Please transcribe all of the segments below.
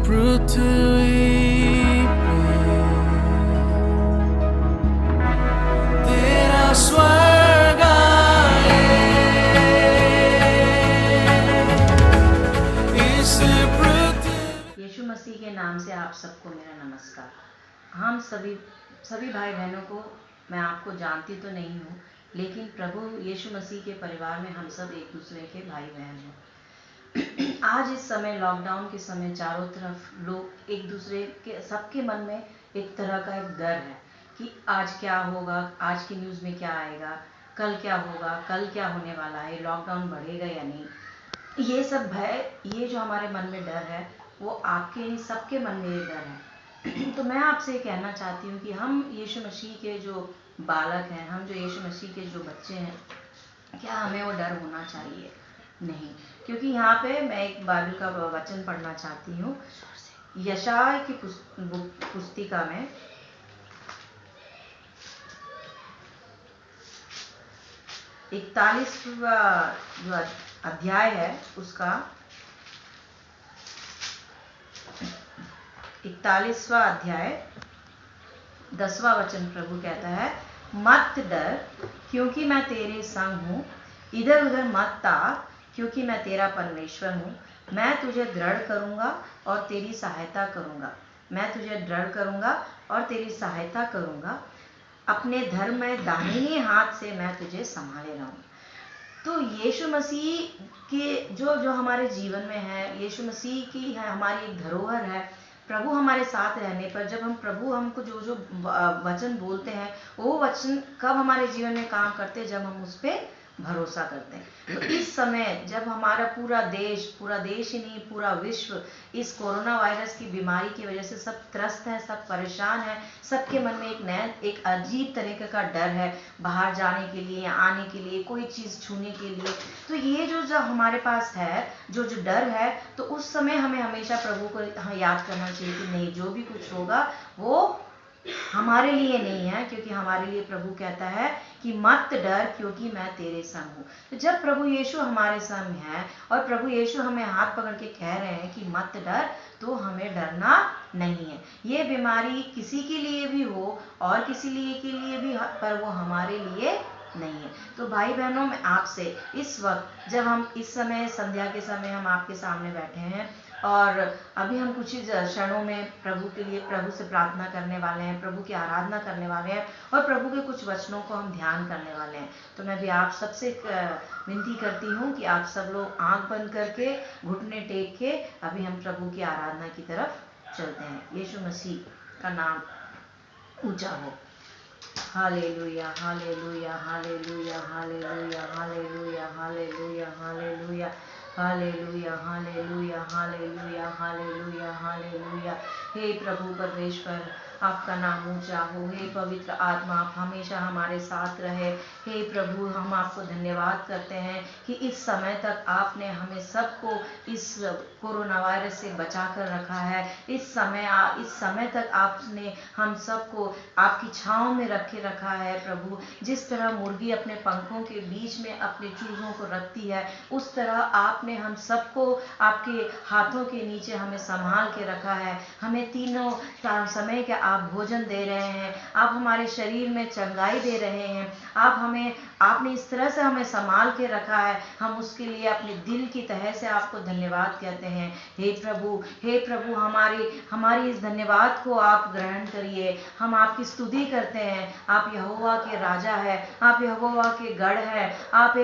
पृथ्वी पे तेरा स्वर्ग आए, इस पृथ्वी। यीशु मसीह के नाम से आप सबको मेरा नमस्कार। हम सभी भाई बहनों को मैं आपको जानती तो नहीं हूँ, लेकिन प्रभु यीशु मसीह के परिवार में हम सब एक दूसरे के भाई बहन हैं। आज इस समय लॉकडाउन के समय चारों तरफ लोग एक दूसरे के सबके मन में एक तरह का एक डर है कि आज क्या होगा, आज की न्यूज़ में क्या आएगा, कल क्या होगा, कल क्या होने वाला है, लॉकडाउन बढ़ेगा या नहीं। ये सब भय, ये जो हमारे मन में डर है वो आपके सबके मन में ये डर है। तो मैं आपसे ये कहना चाहती हूँ कि हम यीशु मसीह के जो बालक हैं, हम जो यीशु मसीह के जो बच्चे हैं, क्या हमें वो डर होना चाहिए? नहीं, क्योंकि यहाँ पे मैं एक बाइबल का वचन पढ़ना चाहती हूँ। यशायाह की पुस्तिका में 41वां जो अध्याय है उसका 41वां अध्याय 10वां वचन प्रभु कहता है, मत डर क्योंकि मैं तेरे संग हूँ, इधर उधर मत ताक क्योंकि मैं तेरा परमेश्वर हूँ। मैं तुझे दृढ़ करूँगा और तेरी सहायता करूँगा। मैं तुझे दृढ़ करूँगा और तेरी सहायता करूँगा। अपने धर्म में दाहिने हाथ से मैं तुझे संभाले रहूँगा। तो यीशु मसीह के जो हमारे जीवन में है, यीशु मसीह की है हमारी एक धरोहर है। प्रभु हमारे साथ रहने पर जब हम प्रभु हमको जो वचन बोलते हैं, वो वचन कब हमारे जीवन में काम करते हैं? जब हम उस पर भरोसा करते हैं। तो इस समय जब हमारा पूरा देश ही नहीं, पूरा विश्व इस कोरोना वायरस की बीमारी की वजह से सब त्रस्त है, सब परेशान है, सबके मन में एक अजीब तरीके का डर है, बाहर जाने के लिए, आने के लिए, कोई चीज़ छूने के लिए। तो ये जो हमारे पास है, जो डर है, तो उस समय हमें हमेशा प्रभु को याद करना चाहिए कि नहीं, जो भी कुछ होगा वो हमारे लिए नहीं है, क्योंकि हमारे लिए प्रभु कहता है कि मत डर क्योंकि मैं तेरे संग हूँ। तो जब प्रभु यीशु हमारे संग है और प्रभु यीशु हमें हाथ पकड़ के कह रहे हैं कि मत डर, तो हमें डरना नहीं है। ये बीमारी किसी के लिए भी हो और किसी के लिए भी, पर वो हमारे लिए नहीं है। तो भाई बहनों, मैं आपसे इस वक्त, जब हम इस समय संध्या के समय हम आपके सामने बैठे हैं और अभी हम कुछ ही क्षणों में प्रभु के लिए, प्रभु से प्रार्थना करने वाले हैं, प्रभु की आराधना करने वाले हैं और प्रभु के कुछ वचनों को हम ध्यान करने वाले हैं। तो मैं भी आप सबसे विनती करती हूँ कि आप सब लोग आंख बंद करके, घुटने टेक के अभी हम प्रभु की आराधना की तरफ चलते हैं। यीशु मसीह का नाम ऊंचा हो। Hallelujah, hallelujah, hallelujah, hallelujah, hallelujah, hallelujah, hallelujah, hallelujah, hallelujah, hallelujah, hallelujah, hallelujah. हे प्रभु परमेश्वर, आपका नाम ऊंचा हो। हे पवित्र आत्मा, आप हमेशा हमारे साथ रहे। हे प्रभु, हम आपको धन्यवाद करते हैं कि इस समय तक आपने हमें सबको इस कोरोना वायरस से बचा कर रखा है। इस समय तक आपने हम सबको आपकी छांव में रखे रखा है। प्रभु, जिस तरह मुर्गी अपने पंखों के बीच में अपने चूजों को रखती है, उस तरह आपने हम सबको आपके हाथों के नीचे हमें संभाल के रखा है। हमें तीनों समय के आप भोजन दे रहे हैं, आप हमारे शरीर में चंगाई दे रहे हैं, आपने इस तरह से हमें संभाल के रखा है। हम उसके लिए अपने दिल की तह से आपको धन्यवाद कहते हैं। हे प्रभु, हमारी इस धन्यवाद को आप ग्रहण करिए। हम आपकी स्तुति करते हैं। आप यहोवा के राजा है, आप यहोवा के गढ़ है, आप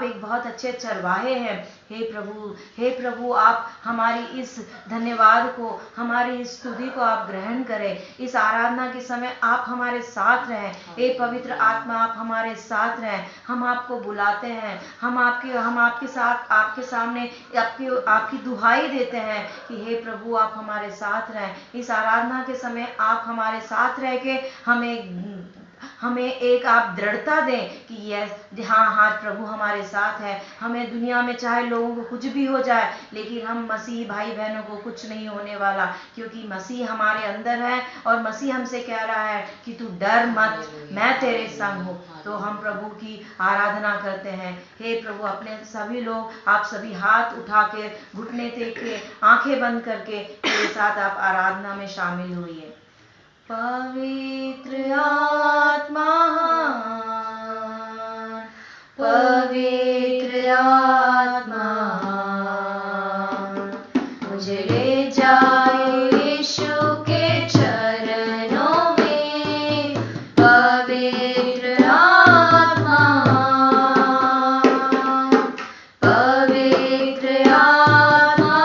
एक बहुत अच्छे चरवाहे हैं। हे प्रभु, आप हमारी इस धन्यवाद को, हमारी इस स्तुति को आप ग्रहण करें। इस आराधना के समय आप हमारे साथ रहें। हे पवित्र आत्मा, आप हमारे साथ रहें। हम आपको बुलाते हैं, हम आपके साथ, आपके सामने आपकी दुहाई देते हैं कि हे प्रभु, आप हमारे साथ रहें। इस आराधना के समय आप हमारे साथ रह के हमें एक आप दृढ़ता दें कि यस हाँ प्रभु हमारे साथ है। हमें दुनिया में चाहे लोगों को कुछ भी हो जाए, लेकिन हम मसीह भाई बहनों को कुछ नहीं होने वाला, क्योंकि मसीह हमारे अंदर है और मसीह हमसे कह रहा है कि तू डर मत, मैं तेरे संग हूँ। तो हम प्रभु की आराधना करते हैं। हे प्रभु, अपने सभी लोग, आप सभी हाथ उठा के, घुटने टेक के, आंखें बंद करके मेरे साथ आप आराधना में शामिल हुइए। पवित्र आत्मा, पवित्र आत्मा, मुझे ले जाए यीशु के चरणों में। पवित्र आत्मा, पवित्र आत्मा,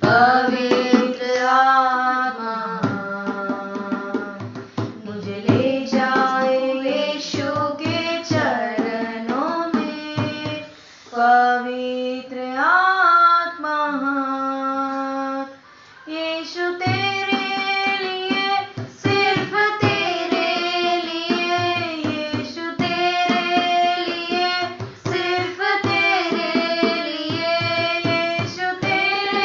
पवित्र आत्मा, मुझे ले जाए यीशु के चरणों में। पवित्र आत्मा, यीशु तेरे लिए, सिर्फ तेरे लिए, यीशु तेरे लिए, सिर्फ तेरे लिए, यीशु तेरे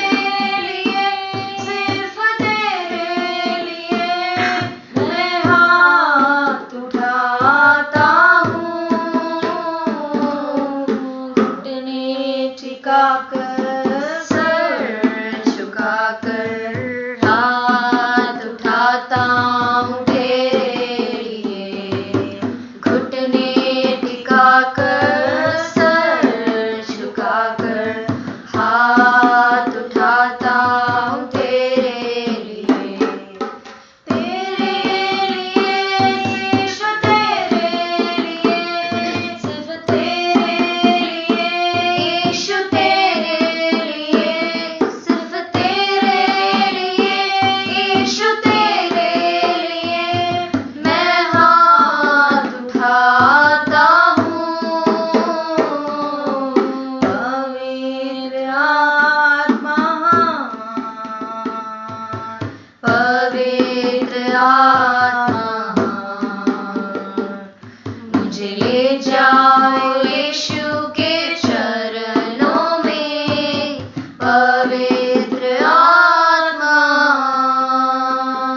लिए, सिर्फ तेरे लिए, मैं हाथ उठाता हूँ, घुटने टिकाकर, सर झुकाकर, हाथ उठाता हूँ तेरे लिए। घुटने टिकाकर, सर झुकाकर, हाथ उठाता हूँ तेरे लिए। तेरे लिए, यीशु तेरे लिए, सिर्फ तेरे लिए, यीशु तेरे लिए, सिर्फ तेरे लिए, यीशु तेरे लिए, मैं हाथ उठाता हूँ। पवित्र आत्मा, पवित्र आत्मा, मुझे ले जाओ यीशु के चरणों में। पवित्र आत्मा,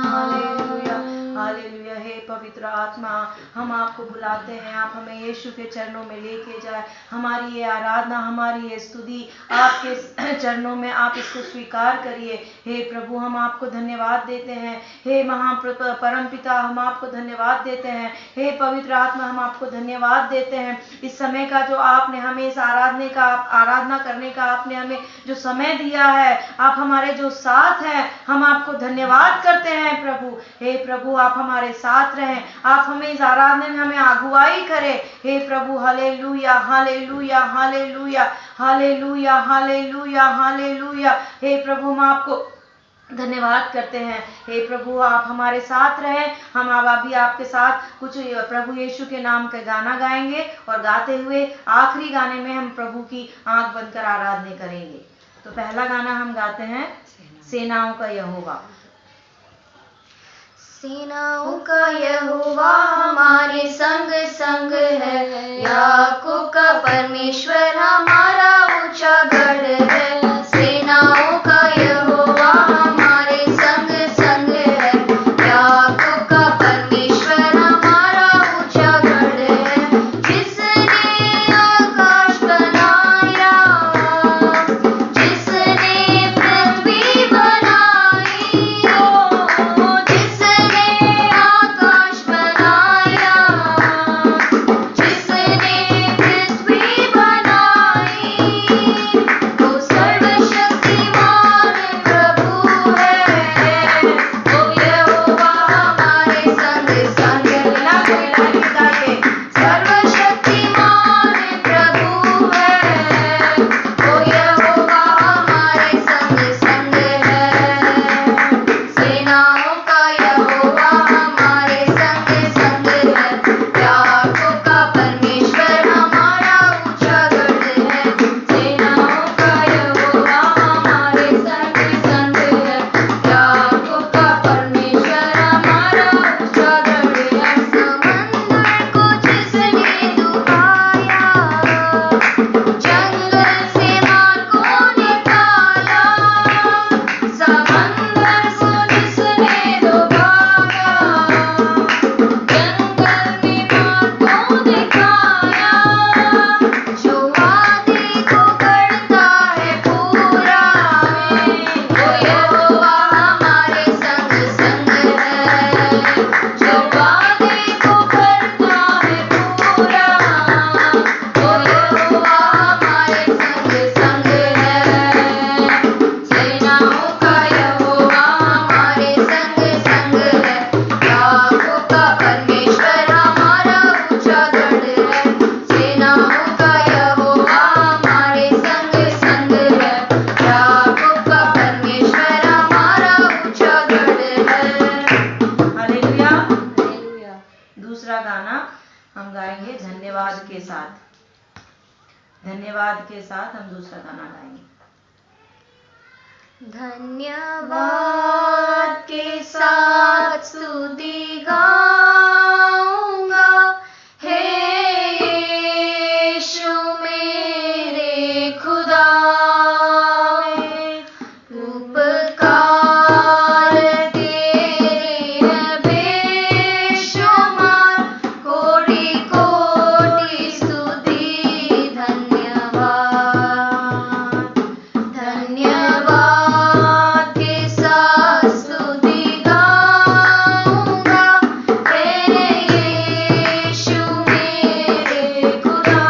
हालेलुया, हालेलुया। हे पवित्र आत्मा, हम आपको बुलाते हैं, आप हमें यीशु के चरणों में लेके जाए। हमारी ये आराधना, हमारी ये स्तुति आपके चरणों में, आप इसको स्वीकार करिए। हे प्रभु, हम आपको धन्यवाद देते हैं। हे परम पिता, हम आपको धन्यवाद देते हैं। हे पवित्र आत्मा, हम आपको धन्यवाद देते हैं। इस समय का जो आपने हमें, इस आराधना करने का आपने हमें जो समय दिया है, आप हमारे जो साथ हैं, हम आपको धन्यवाद करते हैं प्रभु। हे प्रभु, आप हमारे साथ रहें, आप हमें इस आराधना में हमें अगुवाई करें। हे प्रभु, hallelujah, hallelujah, hallelujah, hallelujah, hallelujah, hallelujah. हे प्रभु, हम आपको धन्यवाद करते हैं। हे प्रभु, आप हमारे साथ रहें। हम अब अभी आपके साथ कुछ प्रभु यीशु के नाम का गाना गाएंगे, और गाते हुए आखिरी गाने में हम प्रभु की आंख बंद कर आराधना करेंगे। तो पहला गाना हम गाते हैं, सेनाओं का यहोवा। सेनाओं का यहोवा हमारे संग संग है, याकूब का परमेश्वर हमारा ऊंचा गढ़ है। सेनाओं का यहोवा हमारे संग संग है, याकूब का परमेश्वर हमारा ऊंचा गढ़ है। जिसने आकाश बनाया, जिसने पृथ्वी बनाई, जिसने आकाश बनाया, जिसने धन्यवाद के साथ हम दूसरा गाना गाएंगे। धन्यवाद के साथ स्तुति गाऊंगा, हे यीशु मेरे खुदा, उपकार तेरे हैं बेशुमार, कोटि कोटि स्तुति धन्यवाद। धन्यवाद के साथ स्तुति गाऊंगा, हे यीशु मेरे खुदा,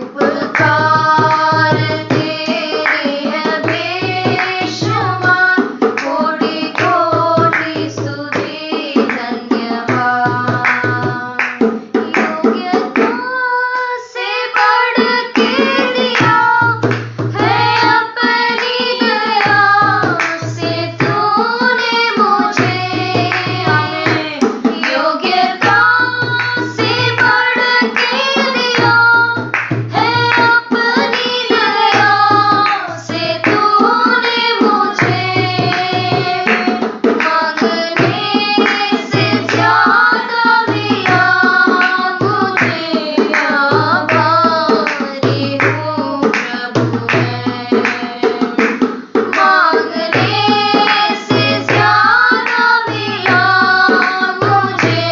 उपकार तेरे हैं बेशुमार, कोटि कोटि स्तुति धन्यवाद। योग्यता से बढ़ के दिया है अपनी दया से तूने मुझे, योग्यता से बढ़ के दिया है अपनी दया से तूने मुझे, मांगने से ज्यादा दिया मुझे, आभारी हूँ प्रभु मैं, मांगने से ज्यादा दिया मुझे,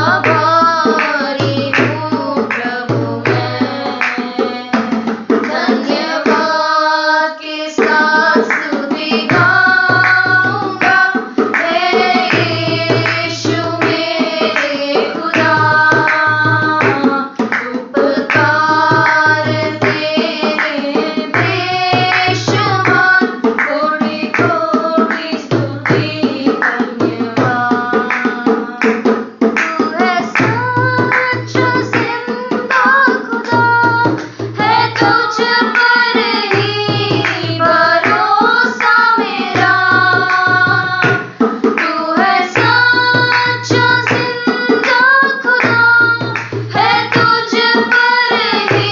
आभारी हूँ प्रभु मैं। धन्यवाद के साथ स्तुति गाऊंगा, हे यीशु मेरे खुदा, उपकार तेरे बेशुमार, कोटि कोटि स्तुति धन्यवाद। तू है सच्चा जिंदा खुदा, है तुझ पर ही भरोसा मेरा, तू है सच्चा जिंदा खुदा, है तुझ पर ही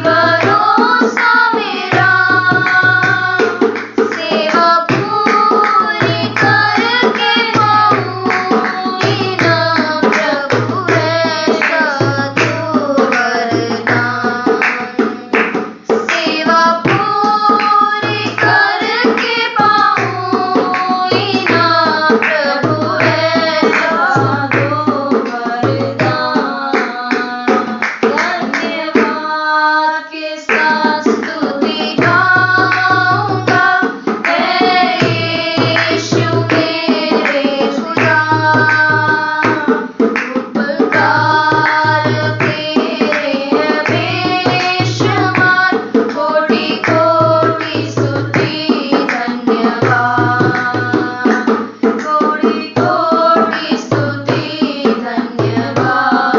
भरोसा मेरा, सेवा पूरी करके पाऊंगी ना प्रभु ऐसा तू वरदान, सेवा पूरी करके पाऊंगी ना प्रभु ऐसा तू वरदान। धन्यवाद के साथ स्तुति गाऊंगा, हे यीशु मेरे खुदा, उपकार तेरे हैं बेशुमार, कोटि कोटि स्तुति धन्यवाद, कोटि कोटि स्तुति धन्यवाद।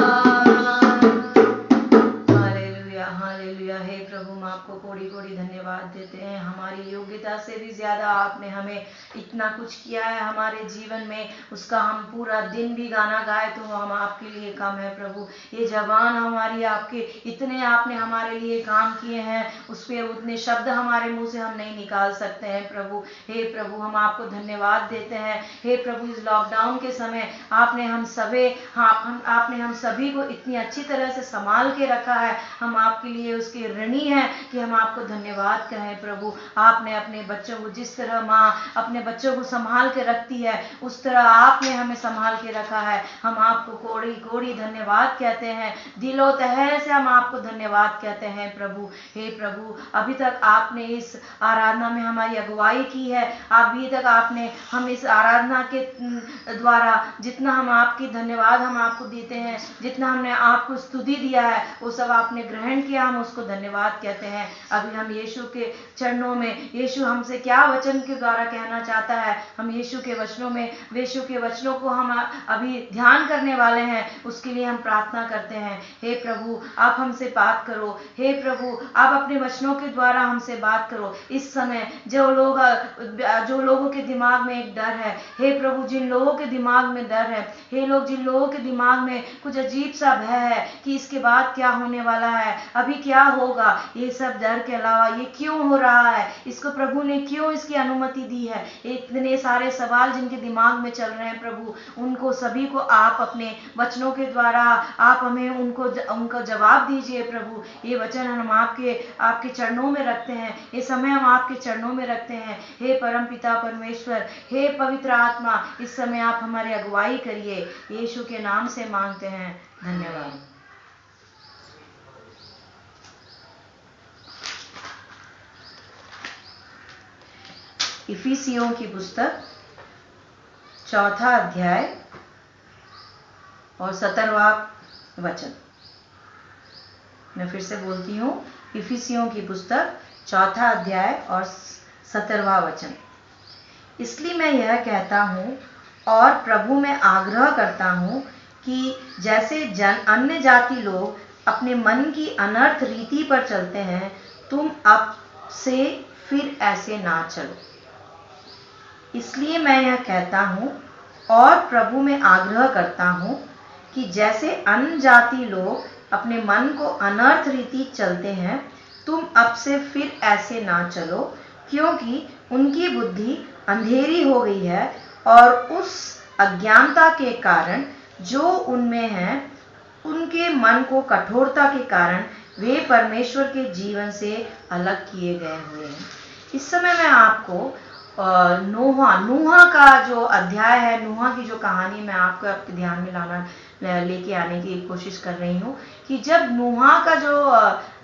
Hallelujah hallelujah. हे प्रभु, हम आपको कोटि कोटि धन्यवाद देते हैं। हमारी योग्यता से भी ज्यादा आपने हमें इतना कुछ किया है हमारे जीवन में, उसका हम पूरा दिन भी गाना गाए तो हम आपके लिए कम है प्रभु। ये जवान हमारी आपके इतने आपने हमारे लिए काम किए हैं, उस पर उतने शब्द हमारे मुंह से हम नहीं निकाल सकते हैं प्रभु। हे प्रभु, हम आपको धन्यवाद देते हैं। हे प्रभु, इस लॉकडाउन के समय आपने हम सभी को इतनी अच्छी तरह से संभाल के रखा है। हम आपके लिए उसके ऋणी हैं कि हम आपको धन्यवाद कहें प्रभु। आपने अपने बच्चों को जिस तरह माँ अपने बच्चों को संभाल के रखती है, उस तरह आपने हमें संभाल के रखा है। हम आपको कोड़ी कोड़ी धन्यवाद कहते हैं, दिलो तहे से हम आपको धन्यवाद कहते हैं प्रभु। हे प्रभु, अभी तक आपने इस आराधना में हमारी अगुवाई की है। अभी तक आपने हम इस आराधना के द्वारा जितना हम आपकी धन्यवाद हम आपको देते हैं, जितना हमने आपको स्तुति दिया है, वो सब आपने ग्रहण किया, हम उसको धन्यवाद कहते हैं। अभी हम यीशु के चरणों में, यीशु यीशु हमसे क्या वचन के द्वारा कहना चाहता है, हम यीशु के वचनों को हम अभी ध्यान करने वाले हैं, उसके लिए हम प्रार्थना करते हैं। हे प्रभु, आप हमसे बात करो। हे प्रभु, आप अपने वचनों के द्वारा हमसे बात करो। इस समय जो लोगों के दिमाग में एक डर है, हे प्रभु, जिन लोगों के दिमाग में डर है, जिन लोगों के दिमाग में कुछ अजीब सा भय है कि इसके बाद क्या होने वाला है, अभी क्या होगा, ये सब डर के अलावा ये क्यों हो रहा है, इसको प्रभु ने क्यों इसकी अनुमति दी है, इतने सारे सवाल जिनके दिमाग में चल रहे हैं प्रभु, उनको सभी को आप अपने वचनों के द्वारा आप हमें उनको जवाब दीजिए प्रभु। ये वचन हम आपके चरणों में रखते हैं, ये समय हम आपके चरणों में रखते हैं। हे परम पिता परमेश्वर, हे पवित्र आत्मा, इस समय आप हमारी अगुवाई करिए, यीशु के नाम से मांगते हैं, धन्यवाद। इफिसियों की पुस्तक 4 अध्याय और 17वां वचन। मैं फिर से बोलती हूँ, इफिसियों की पुस्तक 4 अध्याय और 17वां वचन। इसलिए मैं यह कहता हूँ और प्रभु में आग्रह करता हूँ कि जैसे अन्य जाति लोग अपने मन की अनर्थ रीति पर चलते हैं, तुम अब से फिर ऐसे ना चलो। इसलिए मैं यह कहता हूँ और प्रभु में आग्रह करता हूँ कि जैसे अन्य जाति लोग अपने मन को अनर्थ रीति चलते हैं, तुम अब से फिर ऐसे ना चलो, क्योंकि उनकी बुद्धि अंधेरी हो गई है और उस अज्ञानता के कारण जो उनमें है, उनके मन को कठोरता के कारण वे परमेश्वर के जीवन से अलग किए गए हुए हैं। इस समय मैं आपको नूहा का जो अध्याय है, नूहा की जो कहानी मैं आपके ध्यान में लेके आने की कोशिश कर रही हूँ कि जब नूहा का जो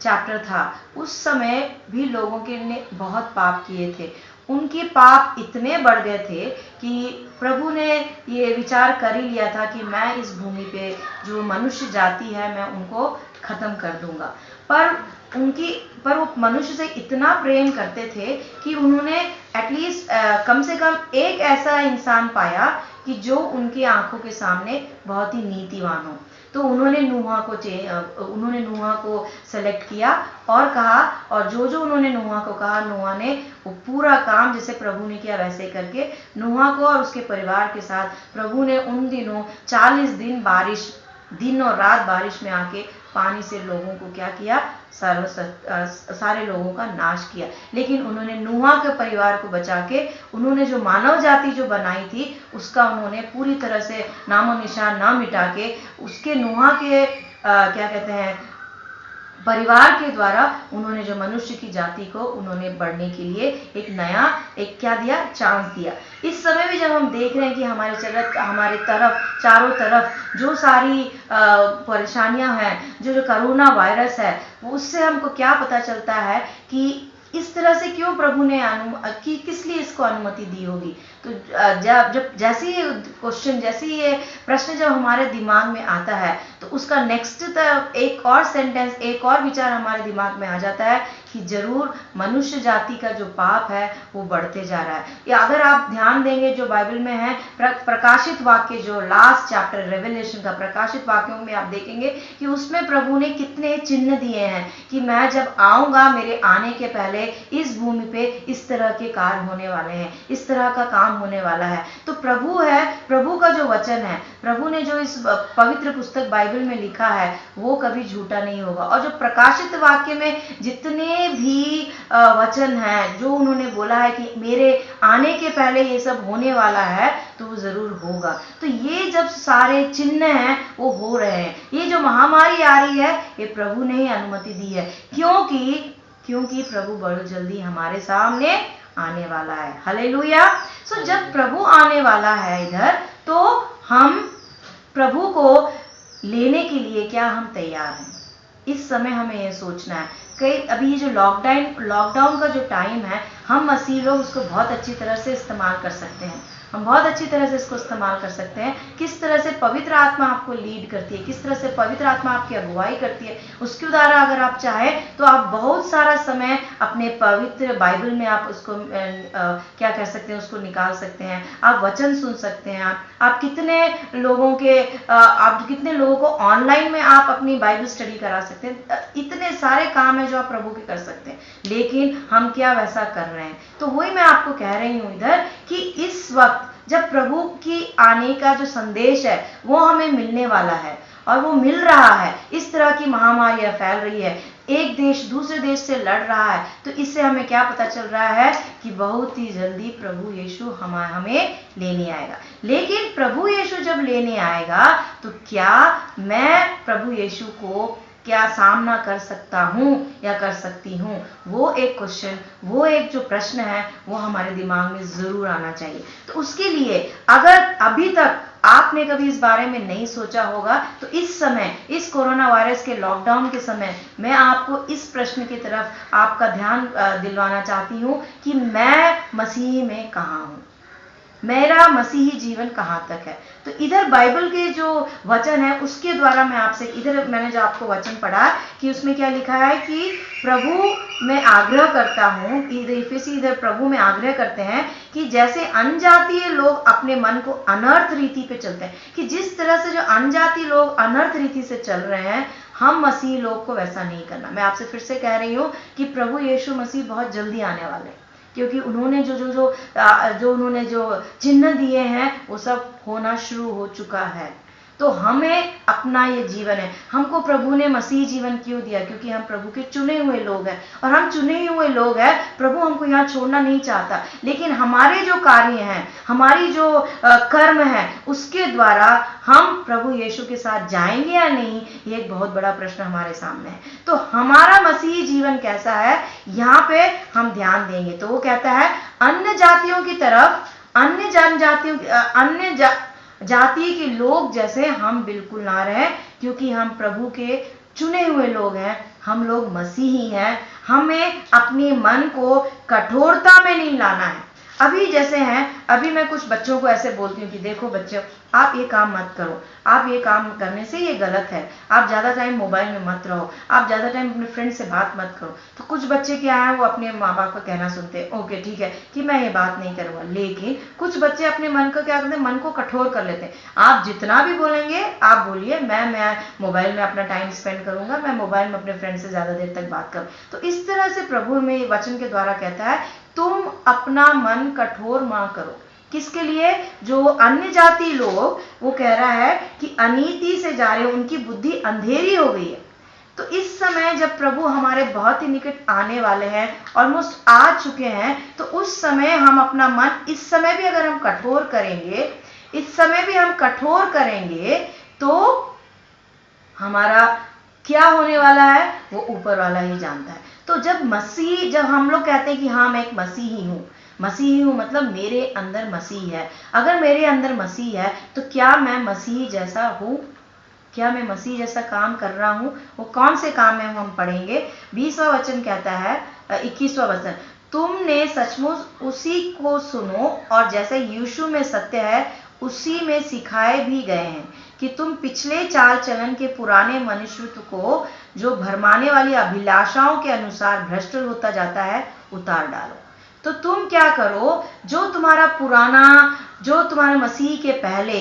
चैप्टर था, उस समय भी लोगों के ने बहुत पाप किए थे। उनके पाप इतने बढ़ गए थे कि प्रभु ने ये विचार कर ही लिया था कि मैं इस भूमि पे जो मनुष्य जाति है, मैं उनको खत्म कर दूंगा। पर वो मनुष्य से इतना प्रेम करते थे कि उन्होंने एटलीस्ट कम से कम एक ऐसा इंसान पाया कि जो उनकी आंखों के सामने बहुत ही नीतिवान हो। तो उन्होंने नूहा को सेलेक्ट किया और कहा, और जो उन्होंने नूहा को कहा, नूहा ने वो पूरा काम जैसे प्रभु ने किया वैसे करके नूहा को और उसके परिवार के साथ प्रभु ने उन दिनों 40 दिन और रात बारिश में आके पानी से लोगों को क्या किया, सारे लोगों का नाश किया। लेकिन उन्होंने नूहा के परिवार को बचा के उन्होंने जो मानव जाति जो बनाई थी उसका उन्होंने पूरी तरह से नामो निशान ना मिटा के उसके नूहा के क्या कहते हैं परिवार के द्वारा उन्होंने जो मनुष्य की जाति को उन्होंने बढ़ने के लिए एक नया क्या दिया, चांस दिया। इस समय भी जब हम देख रहे हैं कि हमारे तरफ चारों तरफ जो सारी परेशानियां हैं, जो कोरोना वायरस है, उससे हमको क्या पता चलता है कि इस तरह से क्यों प्रभु ने किस लिए इसको अनुमति दी होगी। तो जब जैसे ये प्रश्न जब हमारे दिमाग में आता है तो उसका नेक्स्ट एक और सेंटेंस, एक और विचार हमारे दिमाग में आ जाता है कि जरूर मनुष्य जाति का जो पाप है वो बढ़ते जा रहा है। या अगर आप ध्यान देंगे जो बाइबल में है, प्रकाशित वाक्य जो लास्ट चैप्टर रेवलेशन का प्रकाशित वाक्यों में आप देखेंगे कि उसमें प्रभु ने कितने चिन्ह दिए हैं कि मैं जब आऊंगा, मेरे आने के पहले इस भूमि पे इस तरह के कार्य होने वाले हैं, इस तरह का काम होने वाला है। तो प्रभु का जो वचन है, प्रभु ने जो इस पवित्र पुस्तक बाइबल में लिखा है वो कभी झूठा नहीं होगा। और जो प्रकाशित वाक्य में जितने भी वचन हैं, जो उन्होंने बोला है कि मेरे आने के पहले ये सब होने वाला है, तो वो जरूर होगा। तो ये जब सारे चिन्ह हैं वो हो रहे हैं, ये जो महामारी आ रही है ये प्रभु ने ही अनुमति दी है, क्योंकि प्रभु बहुत जल्दी हमारे सामने आने वाला है। हालेलुया। सो जब प्रभु आने वाला है इधर, तो हम प्रभु को लेने के लिए क्या हम तैयार हैं? इस समय हमें ये सोचना है। अभी ये जो लॉकडाउन का जो टाइम है, हम मसीह लोग उसको बहुत अच्छी तरह से इस्तेमाल कर सकते हैं। हम बहुत अच्छी तरह से इसको इस्तेमाल कर सकते हैं। किस तरह से पवित्र आत्मा आपको लीड करती है, किस तरह से पवित्र आत्मा आपकी अगुवाई करती है, उसके द्वारा अगर आप चाहें तो आप बहुत सारा समय अपने पवित्र बाइबल में आप उसको क्या कर सकते हैं, उसको निकाल सकते हैं। आप वचन सुन सकते हैं। आप कितने लोगों को ऑनलाइन में आप अपनी बाइबल स्टडी करा सकते हैं। इतने सारे काम है जो आप प्रभु के कर सकते हैं, लेकिन हम क्या वैसा कर रहे हैं? तो वही मैं आपको कह रही हूँ इधर कि इस वक्त जब प्रभु की आने का जो संदेश है वो हमें मिलने वाला है और वो मिल रहा है। इस तरह की महामारी फैल रही है, एक देश दूसरे देश से लड़ रहा है, तो इससे हमें क्या पता चल रहा है कि बहुत ही जल्दी प्रभु यीशु हमें लेने आएगा। लेकिन प्रभु यीशु जब लेने आएगा तो क्या मैं प्रभु यीशु को क्या सामना कर सकता हूँ या कर सकती हूँ? वो एक क्वेश्चन, वो एक जो प्रश्न है वो हमारे दिमाग में जरूर आना चाहिए। तो उसके लिए अगर अभी तक आपने कभी इस बारे में नहीं सोचा होगा तो इस समय, इस कोरोना वायरस के लॉकडाउन के समय मैं आपको इस प्रश्न की तरफ आपका ध्यान दिलवाना चाहती हूँ कि मैं मसीह में कहाँ हूँ, मेरा मसीही जीवन कहाँ तक है। तो इधर बाइबल के जो वचन है उसके द्वारा मैं आपसे, इधर मैंने जो आपको वचन पढ़ा कि उसमें क्या लिखा है कि प्रभु में आग्रह करता हूँ, इधर प्रभु में आग्रह करते हैं कि जैसे अनजातीय लोग अपने मन को अनर्थ रीति पे चलते हैं, कि जिस तरह से जो अनजातीय लोग अनर्थ रीति से चल रहे हैं, हम मसीह लोग को वैसा नहीं करना। मैं आपसे फिर से कह रही हूँ कि प्रभु यीशु मसीह बहुत जल्दी आने वाले हैं, क्योंकि उन्होंने जो उन्होंने जो चिन्ह दिए हैं वो सब होना शुरू हो चुका है। तो हमें अपना ये जीवन है, हमको प्रभु ने मसीह जीवन क्यों दिया? क्योंकि हम प्रभु के चुने हुए लोग हैं, और हम चुने हुए लोग हैं, प्रभु हमको यहाँ छोड़ना नहीं चाहता। लेकिन हमारे जो कार्य हैं, हमारी जो कर्म है, उसके द्वारा हम प्रभु यीशु के साथ जाएंगे या नहीं, ये एक बहुत बड़ा प्रश्न हमारे सामने है। तो हमारा मसीही जीवन कैसा है, यहाँ पे हम ध्यान देंगे। तो वो कहता है अन्य जातियों की तरफ, अन्य जनजातियों, जाति के लोग जैसे हम बिल्कुल ना रहे, क्योंकि हम प्रभु के चुने हुए लोग हैं, हम लोग मसीही हैं। हमें अपने मन को कठोरता में नहीं लाना है। अभी जैसे हैं, अभी मैं कुछ बच्चों को ऐसे बोलती हूँ कि देखो बच्चों, आप ये काम मत करो, आप ये काम करने से ये गलत है, आप ज़्यादा टाइम मोबाइल में मत रहो, आप ज़्यादा टाइम अपने फ्रेंड से बात मत करो। तो कुछ बच्चे क्या है, वो अपने माँ बाप का कहना सुनते हैं, ओके ठीक है कि मैं ये बात नहीं करूँगा। लेकिन कुछ बच्चे अपने मन का क्या करते हैं, मन को कठोर कर लेते हैं। आप जितना भी बोलेंगे आप बोलिए, मैं मोबाइल में अपना टाइम स्पेंड करूँगा, मैं मोबाइल में अपने फ्रेंड से ज़्यादा देर तक बात करूँ। तो इस तरह से प्रभु हमें वचन के द्वारा कहता है तुम अपना मन कठोर मत करो। किसके लिए? जो अन्य जाति लोग, वो कह रहा है कि अनीति से जा रहे हैं, उनकी बुद्धि अंधेरी हो गई है। तो इस समय जब प्रभु हमारे बहुत ही निकट आने वाले हैं, ऑलमोस्ट आ चुके हैं, तो उस समय हम अपना मन, इस समय भी अगर हम कठोर करेंगे, इस समय भी हम कठोर करेंगे, तो हमारा क्या होने वाला है वो ऊपर वाला ही जानता है। तो जब हम लोग कहते हैं कि हाँ मैं एक मसीही हूँ, मसीही हूँ मतलब मेरे अंदर मसीह है। अगर मेरे अंदर मसीह है तो क्या मैं मसीह जैसा हूँ? क्या मैं मसीह जैसा काम कर रहा हूँ? वो कौन से काम है हम पढ़ेंगे। 20वां वचन कहता है, 21वां वचन, तुमने सचमुच उसी को सुनो और जैसे यीशु में सत्य है उसी में सिखाए भी गए हैं कि तुम पिछले चाल चलन के पुराने मनुष्यत्व को जो भरमाने वाली अभिलाषाओं के अनुसार भ्रष्ट होता जाता है उतार डालो। तो तुम क्या करो, जो तुम्हारा पुराना, जो तुम्हारे मसीह के पहले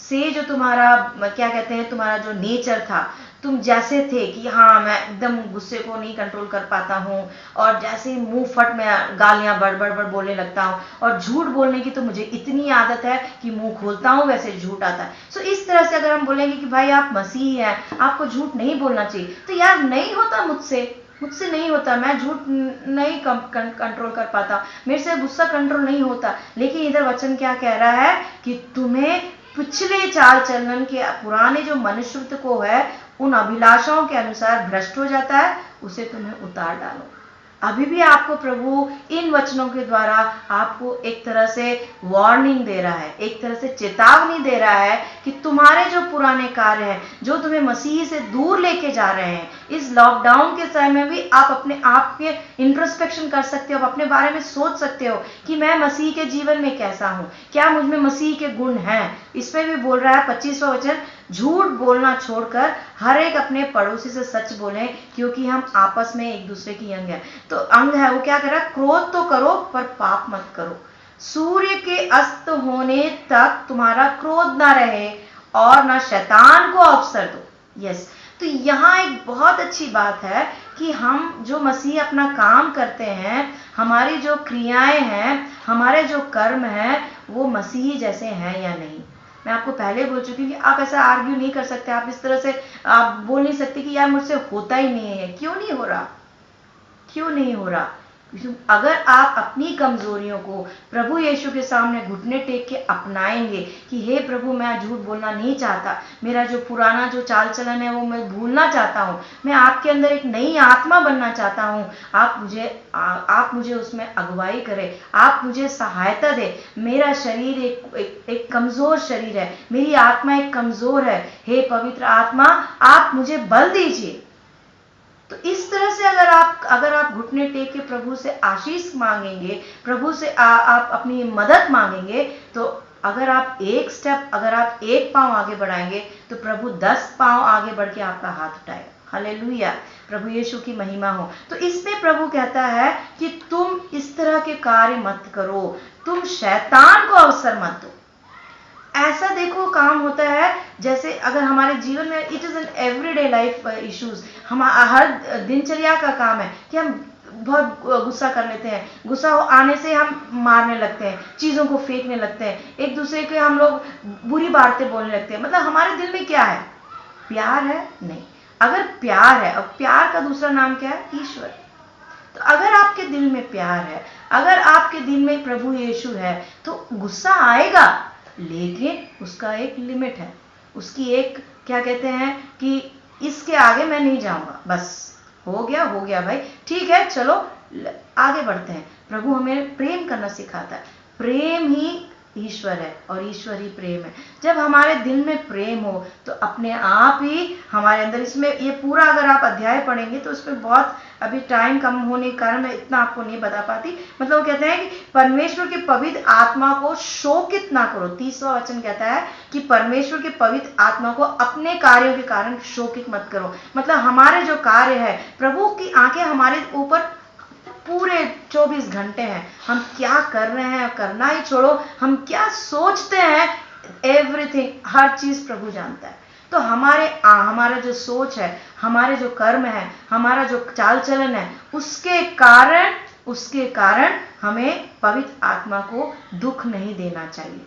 से जो तुम्हारा क्या कहते हैं, तुम्हारा जो नेचर था, तुम जैसे थे कि हाँ मैं एकदम गुस्से को नहीं कंट्रोल कर पाता हूँ, और जैसे मुंह फट में गालियाँ बड़ बोलने लगता हूँ, और झूठ बोलने की तो मुझे इतनी आदत है कि मुंह खोलता हूँ वैसे झूठ आता है। सो इस तरह से अगर हम बोलेंगे कि भाई आप मसीह हैं, आपको झूठ नहीं बोलना चाहिए, तो यार नहीं होता, मुझसे नहीं होता, मैं झूठ नहीं कंट्रोल कर पाता, मेरे से गुस्सा कंट्रोल नहीं होता। लेकिन इधर वचन क्या कह रहा है कि तुम्हें पिछले चाल चलन के पुराने जो मनुष्यत्व को है, उन अभिलाषाओं के अनुसार भ्रष्ट हो जाता है, उसे तुम्हें उतार डालो। अभी भी आपको प्रभु इन वचनों के द्वारा आपको एक तरह से वार्निंग दे रहा है, एक तरह से चेतावनी दे रहा है कि तुम्हारे जो पुराने कार्य हैं, जो तुम्हें मसीह से दूर लेके जा रहे हैं, इस लॉकडाउन के समय में भी आप अपने आप के इंट्रोस्पेक्शन कर सकते हो, अपने बारे में सोच सकते हो कि मैं मसीह के जीवन में कैसा हूँ, क्या मुझ में मसीह के गुण हैं। इसमें भी बोल रहा है 25वां वचन, झूठ बोलना छोड़कर हर एक अपने पड़ोसी से सच बोलें, क्योंकि हम आपस में एक दूसरे की अंग है। तो अंग है वो क्या कर रहा है, क्रोध तो करो पर पाप मत करो। सूर्य के अस्त होने तक तुम्हारा क्रोध ना रहे और ना शैतान को अवसर दो। यस, तो यहाँ एक बहुत अच्छी बात है कि हम जो मसीह अपना काम करते हैं, हमारी जो क्रियाएं हैं, हमारे जो कर्म हैं, वो मसीह जैसे हैं या नहीं। मैं आपको पहले बोल चुकी हूँ कि आप ऐसा आर्ग्यू नहीं कर सकते, आप इस तरह से आप बोल नहीं सकते कि यार मुझसे होता ही नहीं है। क्यों नहीं हो रहा, क्यों नहीं हो रहा? अगर आप अपनी कमजोरियों को प्रभु यीशु के सामने घुटने टेक के अपनाएंगे कि हे प्रभु, मैं झूठ बोलना नहीं चाहता, मेरा जो पुराना जो चाल चलन है वो मैं भूलना चाहता हूँ, मैं आपके अंदर एक नई आत्मा बनना चाहता हूँ, आप मुझे उसमें अगुवाई करें, आप मुझे सहायता दे। मेरा शरीर एक कमजोर शरीर है, मेरी आत्मा एक कमजोर है, हे पवित्र आत्मा आप मुझे बल दीजिए। तो इस तरह से अगर आप घुटने टेक के प्रभु से आशीष मांगेंगे, प्रभु से आप अपनी मदद मांगेंगे, तो अगर आप एक पांव आगे बढ़ाएंगे तो प्रभु 10 पांव आगे बढ़ के आपका हाथ उठाएगा। हालेलुया, प्रभु यीशु की महिमा हो। तो इसमें प्रभु कहता है कि तुम इस तरह के कार्य मत करो, तुम शैतान को अवसर मत दो। ऐसा देखो काम होता है जैसे अगर हमारे जीवन में it is an everyday life issues, हम हर दिनचर्या का काम है कि हम बहुत गुस्सा कर लेते हैं, गुस्सा आने से हम मारने लगते हैं, चीजों को फेंकने लगते हैं, एक दूसरे के हम लोग बुरी बातें बोलने लगते हैं। मतलब हमारे दिल में क्या है? प्यार है? नहीं। अगर प्यार है, और प्यार का दूसरा नाम क्या है? ईश्वर। तो अगर आपके दिल में प्यार है, अगर आपके दिल में प्रभु यीशु है, तो गुस्सा आएगा, लेकिन उसका एक लिमिट है, उसकी एक क्या कहते हैं कि इसके आगे मैं नहीं जाऊंगा, बस हो गया भाई, ठीक है, चलो आगे बढ़ते हैं। प्रभु हमें प्रेम करना सिखाता है, प्रेम ही ईश्वर है और ईश्वर ही प्रेम है। जब हमारे दिल में प्रेम हो तो अपने आप ही हमारे अंदर, इसमें ये पूरा अगर आप अध्याय पढ़ेंगे तो इसमें बहुत, अभी टाइम कम होने के कारण मैं इतना आपको नहीं बता पाती। मतलब वो कहते हैं कि परमेश्वर के पवित्र आत्मा को शोकित ना करो। 30वां वचन कहता है कि परमेश्वर के पवित्र आत्मा को अपने कार्यों के कारण शोकित मत करो। मतलब हमारे जो कार्य है, प्रभु की आंखें हमारे ऊपर पूरे 24 घंटे हैं, हम क्या कर रहे हैं, करना ही छोड़ो, हम क्या सोचते हैं, एवरीथिंग, हर चीज प्रभु जानता है। तो हमारा जो सोच है, हमारे जो कर्म है, हमारा जो चाल चलन है, उसके कारण हमें पवित्र आत्मा को दुख नहीं देना चाहिए।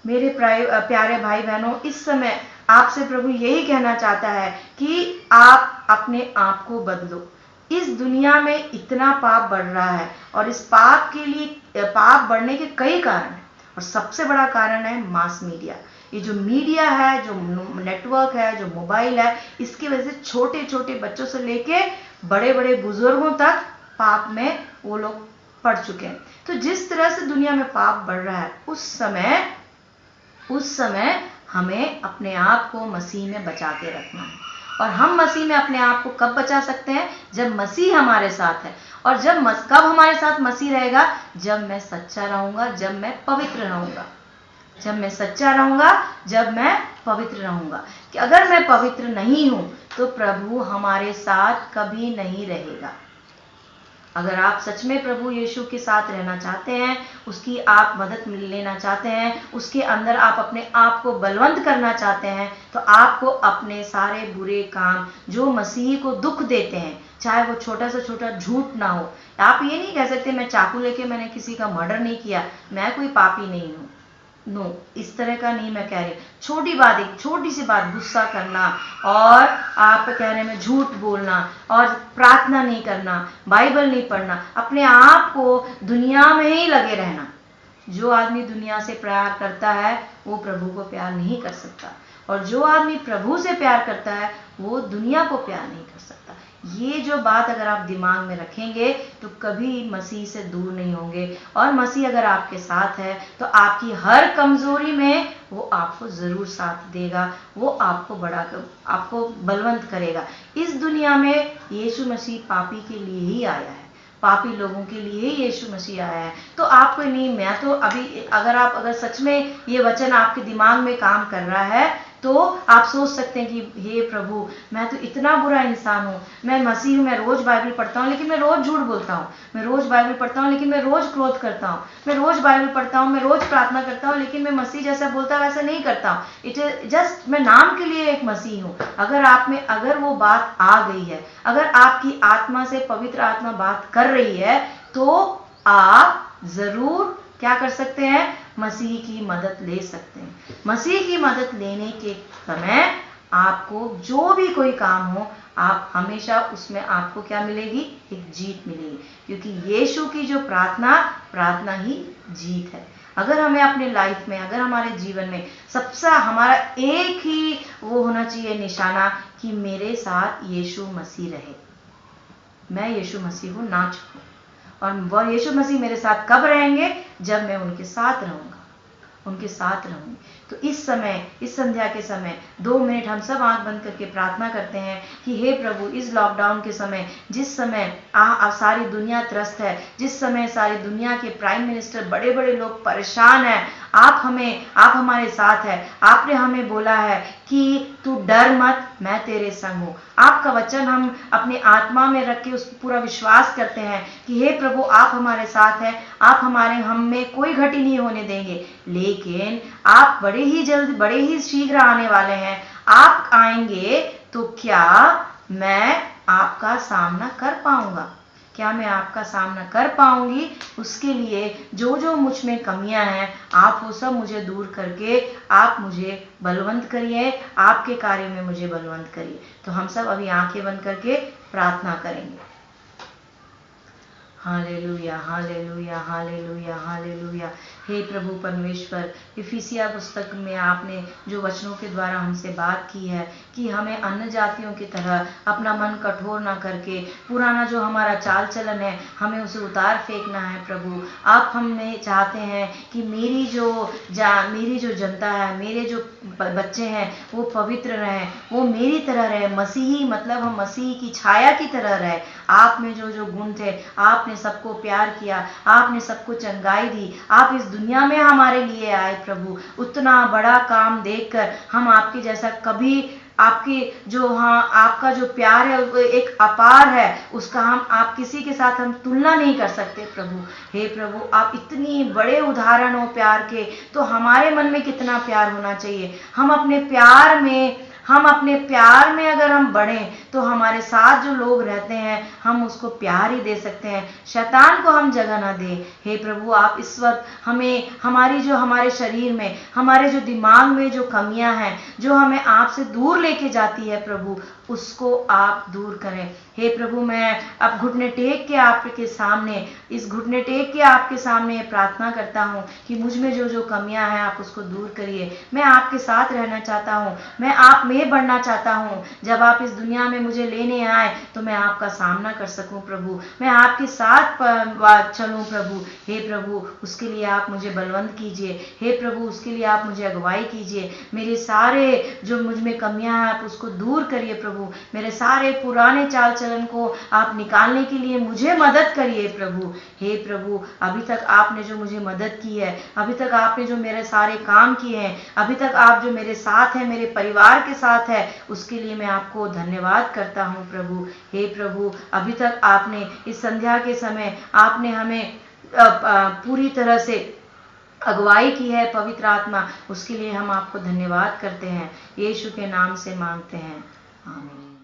मेरे प्यारे भाई बहनों, इस समय आपसे प्रभु यही कहना चाहता है कि आप अपने आप को बदलो। इस दुनिया में इतना पाप बढ़ रहा है और इस पाप के लिए, पाप बढ़ने के कई कारण हैं और सबसे बड़ा कारण है मास मीडिया। ये जो मीडिया है, जो नेटवर्क है, जो मोबाइल है, इसकी वजह से छोटे छोटे बच्चों से लेके बड़े बड़े बुजुर्गों तक पाप में वो लोग पड़ चुके हैं। तो जिस तरह से दुनिया में पाप बढ़ रहा है, उस समय हमें अपने आप को मसीह में बचा के रखना है। और हम मसीह में अपने आप को कब बचा सकते हैं? जब मसीह हमारे साथ है। और कब हमारे साथ मसीह रहेगा? जब मैं सच्चा रहूंगा, जब मैं पवित्र रहूंगा। जब मैं सच्चा रहूंगा, जब मैं पवित्र रहूंगा। कि अगर मैं पवित्र नहीं हूं तो प्रभु हमारे साथ कभी नहीं रहेगा। अगर आप सच में प्रभु यीशु के साथ रहना चाहते हैं, उसकी आप मदद लेना चाहते हैं, उसके अंदर आप अपने आप को बलवंत करना चाहते हैं, तो आपको अपने सारे बुरे काम जो मसीह को दुख देते हैं, चाहे वो छोटा से छोटा झूठ ना हो। आप ये नहीं कह सकते मैं चाकू लेके मैंने किसी का मर्डर नहीं किया, मैं कोई पापी नहीं हूं। नो, इस तरह का नहीं मैं कह रही। छोटी बात, एक छोटी सी बात, गुस्सा करना और आप कह रहे हैं झूठ बोलना और प्रार्थना नहीं करना, बाइबल नहीं पढ़ना, अपने आप को दुनिया में ही लगे रहना। जो आदमी दुनिया से प्यार करता है वो प्रभु को प्यार नहीं कर सकता। और जो आदमी प्रभु से प्यार करता है वो दुनिया को प्यार नहीं कर सकता। ये जो बात अगर आप दिमाग में रखेंगे तो कभी मसीह से दूर नहीं होंगे, और मसीह अगर आपके साथ है तो आपकी हर कमजोरी में वो आपको जरूर साथ देगा, वो आपको बलवंत करेगा। इस दुनिया में यीशु मसीह पापी के लिए ही आया है, पापी लोगों के लिए ही यीशु मसीह आया है। तो आपको नहीं, मैं तो अभी अगर सच में ये वचन आपके दिमाग में काम कर रहा है तो आप सोच सकते हैं कि हे प्रभु, मैं तो इतना बुरा इंसान हूँ, मैं मसीह हूँ, मैं रोज बाइबल पढ़ता हूँ लेकिन मैं रोज झूठ बोलता हूँ, मैं रोज बाइबल पढ़ता हूँ लेकिन मैं रोज क्रोध करता हूँ, मैं रोज बाइबल पढ़ता हूँ, मैं रोज प्रार्थना करता हूँ लेकिन मैं मसीह जैसा बोलता वैसा नहीं करता हूँ। इट इज जस्ट मैं नाम के लिए एक मसीह हूँ। अगर आप में अगर वो बात आ गई है, अगर आपकी आत्मा से पवित्र आत्मा बात कर रही है, तो आप जरूर क्या कर सकते हैं, मसीह की मदद ले सकते हैं। मसीह की मदद लेने के समय आपको जो भी कोई काम हो, आप हमेशा उसमें आपको क्या मिलेगी, एक जीत मिलेगी, क्योंकि यीशु की जो प्रार्थना ही जीत है। अगर हमें अपने लाइफ में, अगर हमारे जीवन में सबसे हमारा एक ही वो होना चाहिए निशाना कि मेरे साथ यीशु मसीह रहे, मैं यीशु मसीह को ना छोड़ूं। और वह यीशु मसीह मेरे साथ कब रहेंगे, जब मैं उनके साथ रहूंगा, उनके साथ रहूंगी। तो इस समय, इस संध्या के समय 2 मिनट हम सब आंख बंद करके प्रार्थना करते हैं कि हे प्रभु, इस लॉकडाउन के समय, जिस समय सारी दुनिया त्रस्त है, जिस समय सारी दुनिया के प्राइम मिनिस्टर, बड़े बड़े लोग परेशान हैं, आप हमारे साथ है। आपने हमें बोला है कि तू डर मत, मैं तेरे संग हूँ। आपका वचन हम अपने आत्मा में रख के उस पर पूरा विश्वास करते हैं कि हे प्रभु, आप हमारे साथ हैं, आप हम में कोई घटी नहीं होने देंगे। लेकिन आप बड़े ही जल्द, बड़े ही शीघ्र आने वाले हैं। आप आएंगे तो क्या मैं आपका सामना कर पाऊंगा, क्या मैं आपका सामना कर पाऊंगी? उसके लिए जो जो मुझ में कमियां हैं, आप वो सब मुझे दूर करके आप मुझे बलवंत करिए, आपके कार्य में मुझे बलवंत करिए। तो हम सब अभी आंखें बंद करके प्रार्थना करेंगे। Hallelujah, hallelujah, hallelujah, hallelujah. हे प्रभु परमेश्वर, इफिसिया पुस्तक में आपने जो वचनों के द्वारा हमसे बात की है कि हमें अन्य जातियों की तरह अपना मन कठोर ना करके पुराना जो हमारा चाल चलन है, हमें उसे उतार फेंकना है। प्रभु, आप हमें चाहते हैं कि मेरी जो जनता है, मेरे जो बच्चे हैं, वो पवित्र रहें, वो मेरी तरह रहे, मसीही, मतलब हम मसीह की छाया की तरह रहे। आप में जो जो गुण थे, आपने सबको प्यार किया, आपने सबको चंगाई दी, आप इस दुनिया में हमारे लिए आए। प्रभु, उतना बड़ा काम देखकर हम आपके जैसा कभी, आपका जो प्यार है वो एक अपार है, उसका आप किसी के साथ हम तुलना नहीं कर सकते। प्रभु, हे प्रभु, आप इतनी बड़े उदाहरण हो प्यार के, तो हमारे मन में कितना प्यार होना चाहिए। हम अपने प्यार में अगर हम बढ़ें तो हमारे साथ जो लोग रहते हैं, हम उसको प्यार ही दे सकते हैं, शैतान को हम जगह ना दें। हे प्रभु, आप इस वक्त हमें हमारे शरीर में, हमारे जो दिमाग में जो कमियां हैं, जो हमें आपसे दूर लेके जाती है, प्रभु उसको आप दूर करें। हे प्रभु, मैं अब घुटने टेक के आपके सामने प्रार्थना करता हूँ कि मुझ में जो जो कमियां हैं आप उसको दूर करिए। मैं आपके साथ रहना चाहता हूँ, मैं आप में बढ़ना चाहता हूँ। जब आप इस दुनिया में मुझे लेने आए तो मैं आपका सामना कर सकूं। प्रभु, मैं आपके साथ चलूं। प्रभु, हे प्रभु, उसके लिए आप मुझे बलवंत कीजिए। हे प्रभु, उसके लिए आप मुझे अगुवाई कीजिए। मेरे सारे जो मुझ में कमियां हैं आप उसको दूर करिए। प्रभु, मेरे सारे पुराने चाल चलन को आप निकालने के लिए मुझे मदद करिए। प्रभु, हे प्रभु, अभी तक आपने जो मुझे मदद की है, अभी तक आपने जो मेरे सारे काम किए हैं, अभी तक आप जो मेरे साथ हैं, मेरे परिवार के साथ है, उसके लिए मैं आपको धन्यवाद करता हूँ। प्रभु, हे प्रभु, अभी तक आपने इस संध्या के समय आपने हमें पूरी तरह से अगुवाई की है, पवित्र आत्मा, उसके लिए हम आपको धन्यवाद करते हैं। यीशु के नाम से मांगते हैं, आमीन।